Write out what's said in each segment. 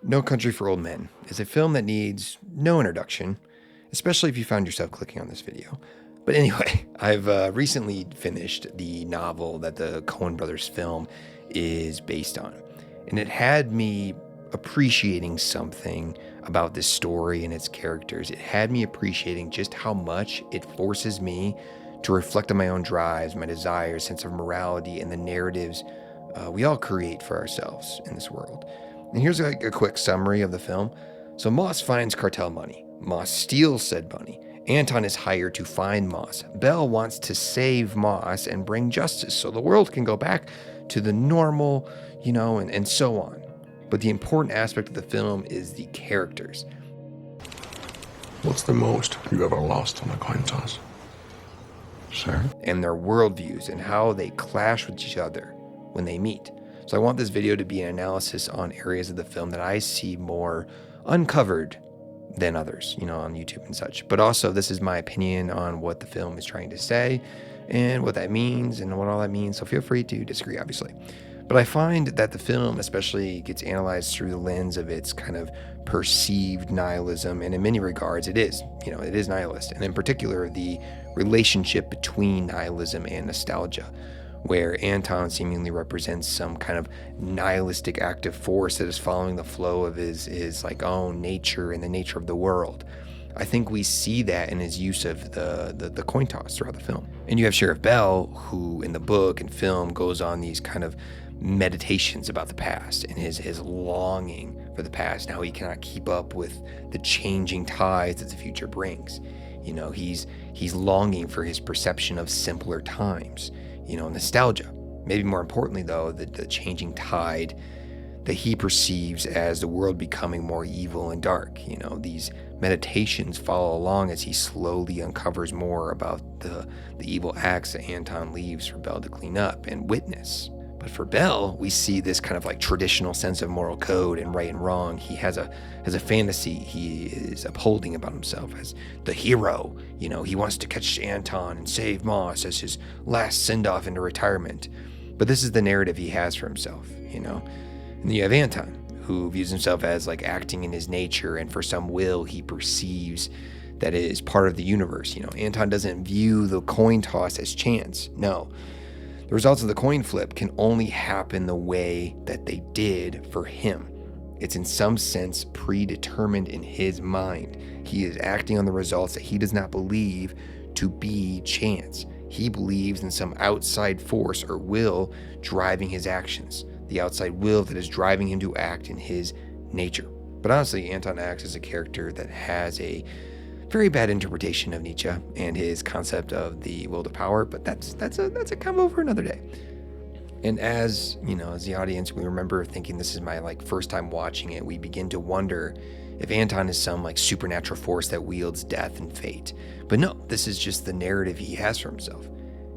No Country for Old Men is a film that needs no introduction, especially if you found yourself clicking on this video. But anyway, I've recently finished the novel that the Coen Brothers film is based on. And it had me appreciating something about this story and its characters. It had me appreciating just how much it forces me to reflect on my own drives, my desires, sense of morality, and the narratives we all create for ourselves in this world. And here's a quick summary of the film. So Moss finds cartel money. Moss steals said money. Anton is hired to find Moss. Belle wants to save Moss and bring justice so the world can go back to the normal, and so on. But the important aspect of the film is the characters. What's the most you ever lost on a coin toss? Sir? And their worldviews and how they clash with each other when they meet. So I want this video to be an analysis on areas of the film that I see more uncovered than others, on YouTube and such. But also, this is my opinion on what the film is trying to say and what that means and what all that means. So feel free to disagree, obviously. But I find that the film especially gets analyzed through the lens of its kind of perceived nihilism. And in many regards, it is nihilist. And in particular, the relationship between nihilism and nostalgia, where Anton seemingly represents some kind of nihilistic active force that is following the flow of his own nature and the nature of the world. I think we see that in his use of the coin toss throughout the film. And you have Sheriff Bell, who in the book and film goes on these kind of meditations about the past and his longing for the past, and how he cannot keep up with the changing tides that the future brings. He's longing for his perception of simpler times. Nostalgia. Maybe more importantly, though, the changing tide that he perceives as the world becoming more evil and dark. These meditations follow along as he slowly uncovers more about the evil acts that Anton leaves for Belle to clean up and witness. But for Belle, we see this kind of traditional sense of moral code and right and wrong. He has a fantasy he is upholding about himself as the hero. He wants to catch Anton and save Moss as his last send-off into retirement. But this is the narrative he has for himself, And then you have Anton, who views himself as acting in his nature, and for some will he perceives that it is part of the universe. Anton doesn't view the coin toss as chance. No. The results of the coin flip can only happen the way that they did for him. It's in some sense predetermined in his mind. He is acting on the results that he does not believe to be chance. He believes in some outside force or will driving his actions, the outside will that is driving him to act in his nature. But honestly, Anton acts as a character that has a very bad interpretation of Nietzsche and his concept of the will to power, but that's a combo for another day. And as the audience, we remember thinking this is my first time watching it, we begin to wonder if Anton is some supernatural force that wields death and fate. But no, this is just the narrative he has for himself.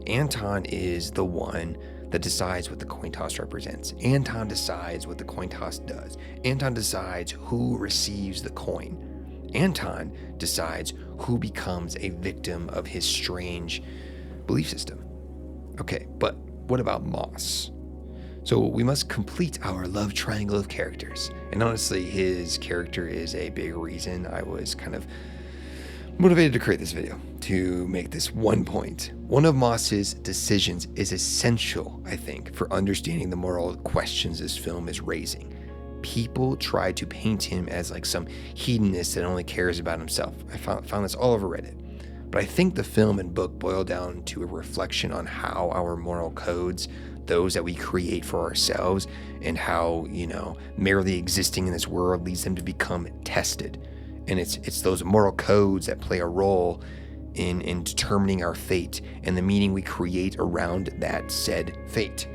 Anton is the one that decides what the coin toss represents. Anton decides what the coin toss does. Anton decides who receives the coin. Anton decides who becomes a victim of his strange belief system. Okay, but what about Moss? So we must complete our love triangle of characters. And honestly, his character is a big reason I was kind of motivated to create this video, to make this one point. One of Moss's decisions is essential, I think, for understanding the moral questions this film is raising. People try to paint him as some hedonist that only cares about himself. I found this all over Reddit. But I think the film and book boil down to a reflection on how our moral codes, those that we create for ourselves, and how, merely existing in this world leads them to become tested. And it's those moral codes that play a role in determining our fate and the meaning we create around that said fate.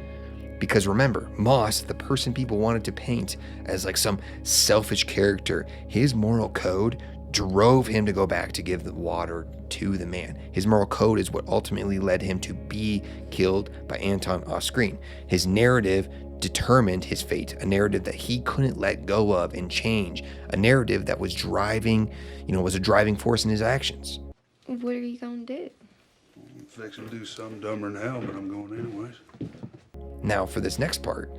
Because remember, Moss, the person people wanted to paint as some selfish character, his moral code drove him to go back to give the water to the man. His moral code is what ultimately led him to be killed by Anton off screen. His narrative determined his fate, a narrative that he couldn't let go of and change, a narrative that was driving, was a driving force in his actions. What are you gonna do? I'm fixing to do something dumber than hell, but I'm going anyways. Now, for this next part,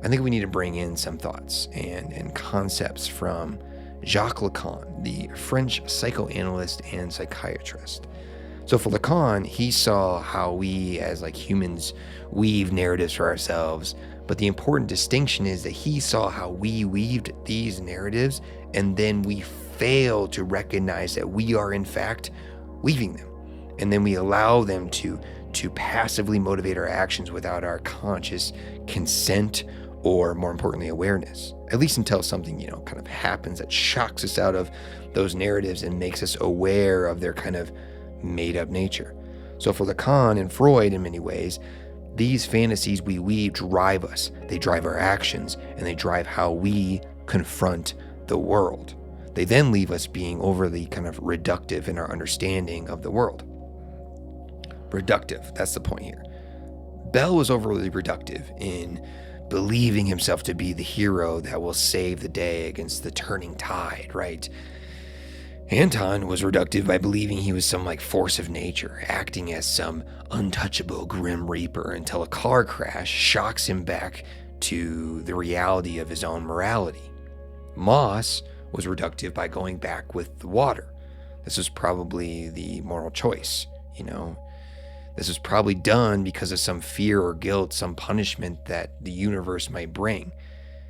I think we need to bring in some thoughts and concepts from Jacques Lacan, the French psychoanalyst and psychiatrist. So for Lacan, he saw how we as like humans weave narratives for ourselves, but the important distinction is that he saw how we weaved these narratives and then we fail to recognize that we are in fact weaving them. And then we allow them to passively motivate our actions without our conscious consent or, more importantly, awareness, at least until something, kind of happens that shocks us out of those narratives and makes us aware of their kind of made up nature. So for Lacan and Freud, in many ways, these fantasies we weave drive us. They drive our actions, and they drive how we confront the world. They then leave us being overly kind of reductive in our understanding of the world. Reductive, that's the point here. Bell was overly reductive in believing himself to be the hero that will save the day against the turning tide, right? Anton was reductive by believing he was some like force of nature, acting as some untouchable grim reaper until a car crash shocks him back to the reality of his own morality. Moss was reductive by going back with the water. This was probably the moral choice, This was probably done because of some fear or guilt, some punishment that the universe might bring.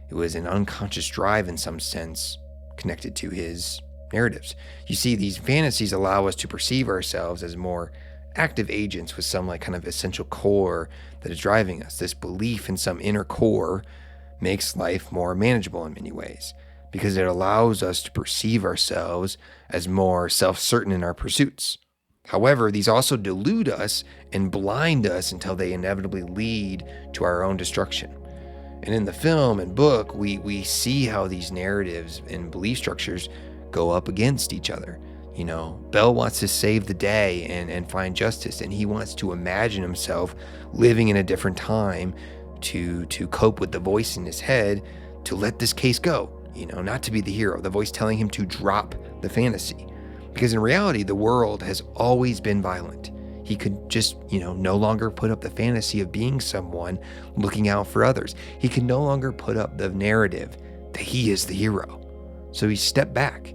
It was an unconscious drive in some sense connected to his narratives. You see, these fantasies allow us to perceive ourselves as more active agents with some like kind of essential core that is driving us. This belief in some inner core makes life more manageable in many ways because it allows us to perceive ourselves as more self-certain in our pursuits. However, these also delude us and blind us until they inevitably lead to our own destruction. And in the film and book, we see how these narratives and belief structures go up against each other. Bell wants to save the day and find justice, and he wants to imagine himself living in a different time to cope with the voice in his head to let this case go, not to be the hero, the voice telling him to drop the fantasy. Because in reality, the world has always been violent. He could just, no longer put up the fantasy of being someone looking out for others. He can no longer put up the narrative that he is the hero. So he stepped back.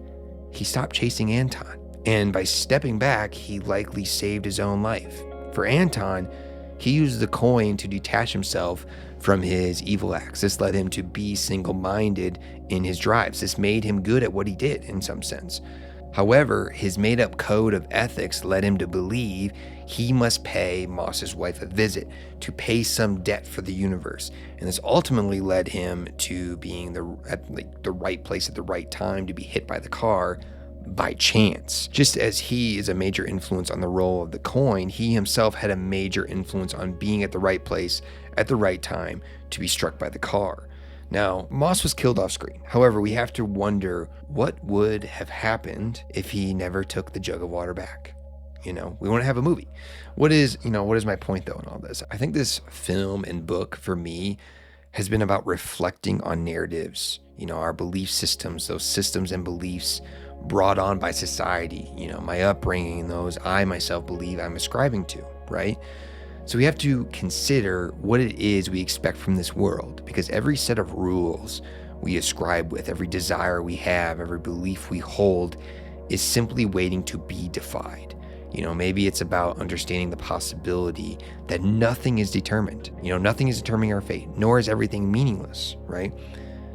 He stopped chasing Anton. And by stepping back, he likely saved his own life. For Anton, he used the coin to detach himself from his evil acts. This led him to be single-minded in his drives. This made him good at what he did in some sense. However, his made-up code of ethics led him to believe he must pay Moss's wife a visit to pay some debt for the universe. And this ultimately led him to being at the right place at the right time to be hit by the car by chance. Just as he is a major influence on the role of the coin, he himself had a major influence on being at the right place at the right time to be struck by the car. Now, Moss was killed off screen. However, we have to wonder what would have happened if he never took the jug of water back. We want to have a movie. What is my point though in all this? I think this film and book for me has been about reflecting on narratives, our belief systems, those systems and beliefs brought on by society, my upbringing, those I myself believe I'm ascribing to, right? So we have to consider what it is we expect from this world, because every set of rules we ascribe with, every desire we have, every belief we hold is simply waiting to be defied. Maybe it's about understanding the possibility that nothing is determined. Nothing is determining our fate, nor is everything meaningless, right?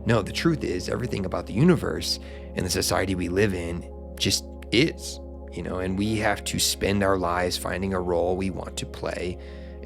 No, the truth is everything about the universe and the society we live in just is, and we have to spend our lives finding a role we want to play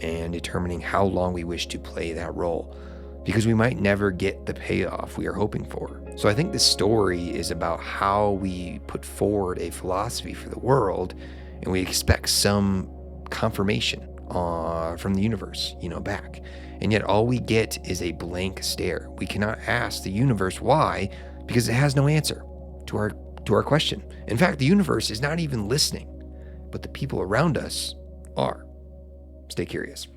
and determining how long we wish to play that role, because we might never get the payoff we are hoping for. So I think this story is about how we put forward a philosophy for the world, and we expect some confirmation from the universe, back. And yet all we get is a blank stare. We cannot ask the universe why, because it has no answer to our question. In fact, the universe is not even listening, but the people around us are. Stay curious.